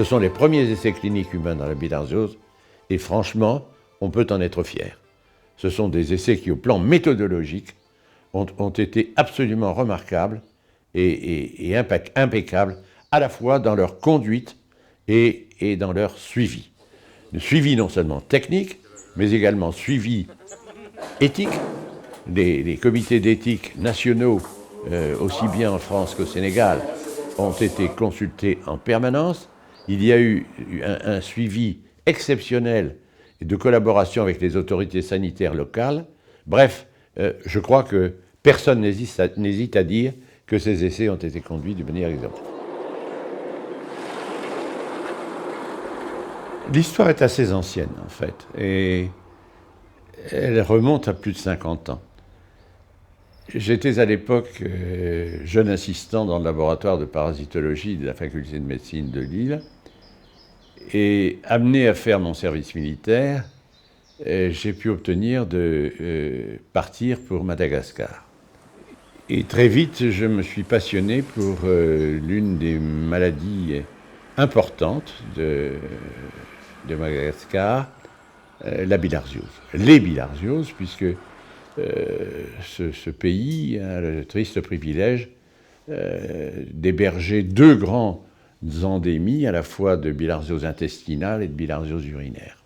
Ce sont les premiers essais cliniques humains dans la bilharziose, et franchement, on peut en être fier. Ce sont des essais qui, au plan méthodologique, ont été absolument remarquables et impeccables, à la fois dans leur conduite et dans leur suivi. Le suivi non seulement technique, mais également suivi éthique. Les comités d'éthique nationaux, aussi bien en France qu'au Sénégal, ont été consultés en permanence. Il y a eu un suivi exceptionnel de collaboration avec les autorités sanitaires locales. Bref, je crois que personne n'hésite à dire que ces essais ont été conduits d'une manière exemplaire. L'histoire est assez ancienne, en fait, et elle remonte à plus de 50 ans. J'étais à l'époque jeune assistant dans le laboratoire de parasitologie de la faculté de médecine de Lille, et amené à faire mon service militaire, j'ai pu obtenir de partir pour Madagascar. Et très vite, je me suis passionné pour l'une des maladies importantes de Madagascar, la bilharziose. Les bilharzioses, puisque ce pays a le triste privilège d'héberger deux grandes endémies, à la fois de bilharziose intestinale et de bilharziose urinaire.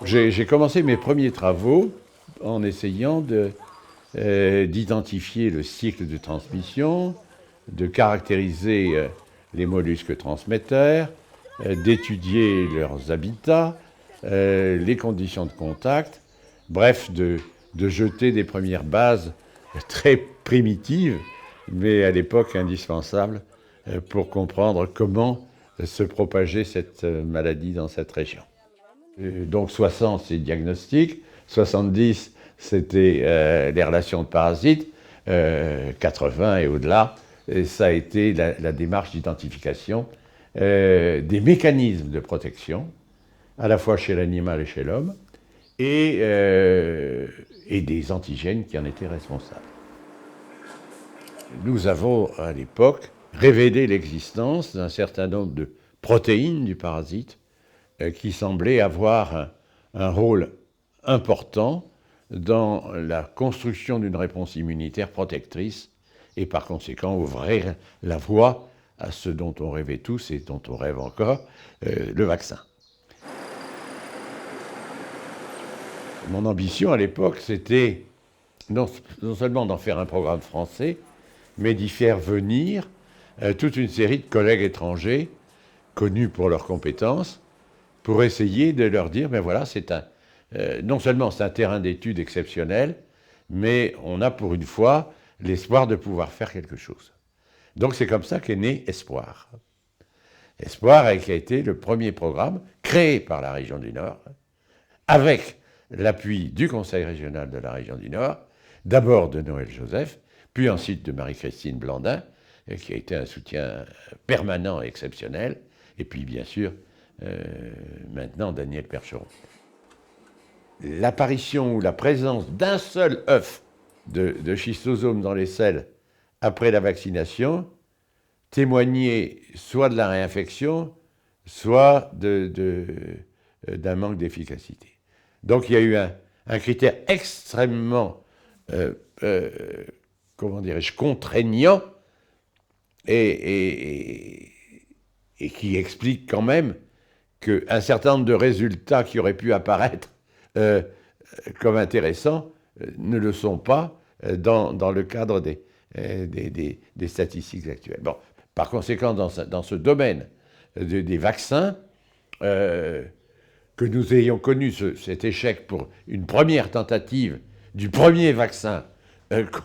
J'ai commencé mes premiers travaux en essayant d'identifier le cycle de transmission, de caractériser les mollusques transmetteurs, d'étudier leurs habitats, les conditions de contact, bref, de jeter des premières bases très primitives, mais à l'époque indispensables pour comprendre comment se propageait cette maladie dans cette région. Donc 60, c'est diagnostic, 70, c'était les relations de parasites, 80 et au-delà, ça a été la démarche d'identification des mécanismes de protection, à la fois chez l'animal et chez l'homme, et des antigènes qui en étaient responsables. Nous avons, à l'époque, révélé l'existence d'un certain nombre de protéines du parasite qui semblaient avoir un rôle important dans la construction d'une réponse immunitaire protectrice et par conséquent ouvrir la voie à ce dont on rêvait tous et dont on rêve encore, le vaccin. Mon ambition à l'époque, c'était non seulement d'en faire un programme français, mais d'y faire venir toute une série de collègues étrangers, connus pour leurs compétences, pour essayer de leur dire, ben voilà, non seulement c'est un terrain d'étude exceptionnel, mais on a pour une fois l'espoir de pouvoir faire quelque chose. Donc c'est comme ça qu'est né Espoir. Espoir qui a été le premier programme créé par la région du Nord, avec l'appui du Conseil régional de la région du Nord, d'abord de Noël Joseph, puis ensuite de Marie-Christine Blandin, qui a été un soutien permanent et exceptionnel, et puis bien sûr, maintenant Daniel Percheron. L'apparition ou la présence d'un seul œuf de schistosome dans les selles après la vaccination témoignait soit de la réinfection, soit d'un manque d'efficacité. Donc il y a eu un critère extrêmement, comment dirais-je, contraignant et qui explique quand même qu'un certain nombre de résultats qui auraient pu apparaître comme intéressants ne le sont pas dans le cadre des statistiques actuelles. Bon, par conséquent, dans ce domaine des vaccins, que nous ayons connu cet échec pour une première tentative du premier vaccin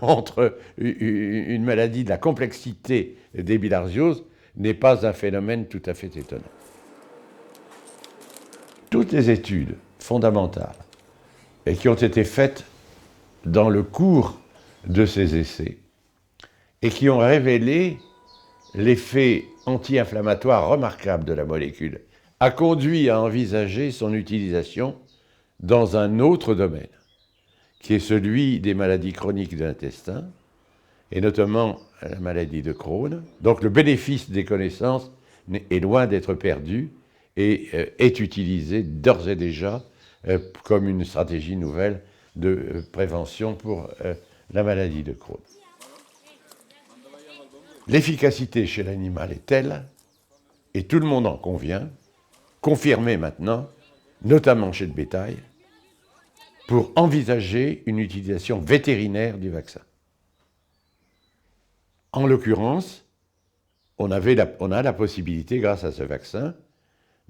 contre une maladie de la complexité des bilharzioses n'est pas un phénomène tout à fait étonnant. Toutes les études fondamentales et qui ont été faites dans le cours de ces essais et qui ont révélé l'effet anti-inflammatoire remarquable de la molécule a conduit à envisager son utilisation dans un autre domaine, qui est celui des maladies chroniques de l'intestin, et notamment la maladie de Crohn. Donc le bénéfice des connaissances est loin d'être perdu et est utilisé d'ores et déjà comme une stratégie nouvelle de prévention pour la maladie de Crohn. L'efficacité chez l'animal est telle, et tout le monde en convient, confirmée maintenant, notamment chez le bétail, pour envisager une utilisation vétérinaire du vaccin. En l'occurrence, on a la possibilité, grâce à ce vaccin,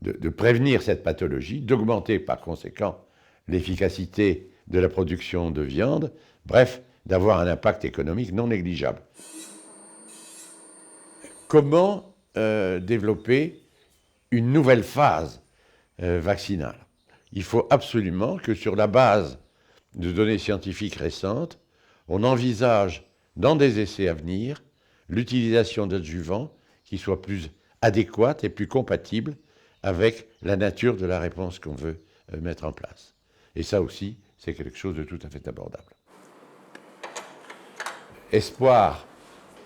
de prévenir cette pathologie, d'augmenter par conséquent l'efficacité de la production de viande, bref, d'avoir un impact économique non négligeable. Comment développer une nouvelle phase vaccinale? Il faut absolument que sur la base de données scientifiques récentes, on envisage dans des essais à venir l'utilisation d'adjuvants qui soient plus adéquates et plus compatibles avec la nature de la réponse qu'on veut mettre en place. Et ça aussi, c'est quelque chose de tout à fait abordable. Espoir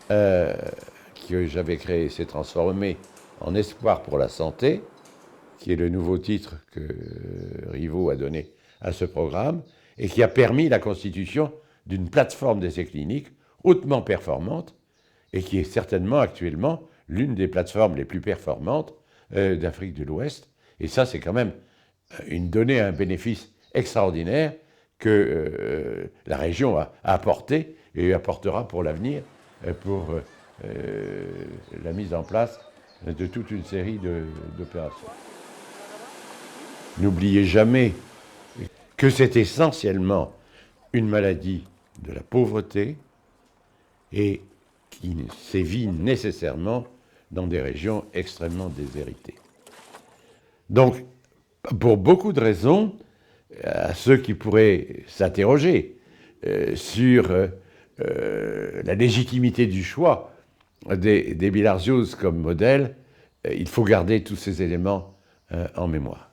que j'avais créé s'est transformé en Espoir pour la santé, qui est le nouveau titre que Rivot a donné à ce programme, et qui a permis la constitution d'une plateforme d'essais cliniques hautement performante, et qui est certainement actuellement l'une des plateformes les plus performantes d'Afrique de l'Ouest. Et ça, c'est quand même une donnée, un bénéfice extraordinaire que la région a apporté et apportera pour l'avenir pour la mise en place de toute une série d'opérations. N'oubliez jamais que c'est essentiellement une maladie de la pauvreté et qui sévit nécessairement dans des régions extrêmement déshéritées. Donc, pour beaucoup de raisons, à ceux qui pourraient s'interroger sur la légitimité du choix des bilharzioses comme modèle, il faut garder tous ces éléments en mémoire.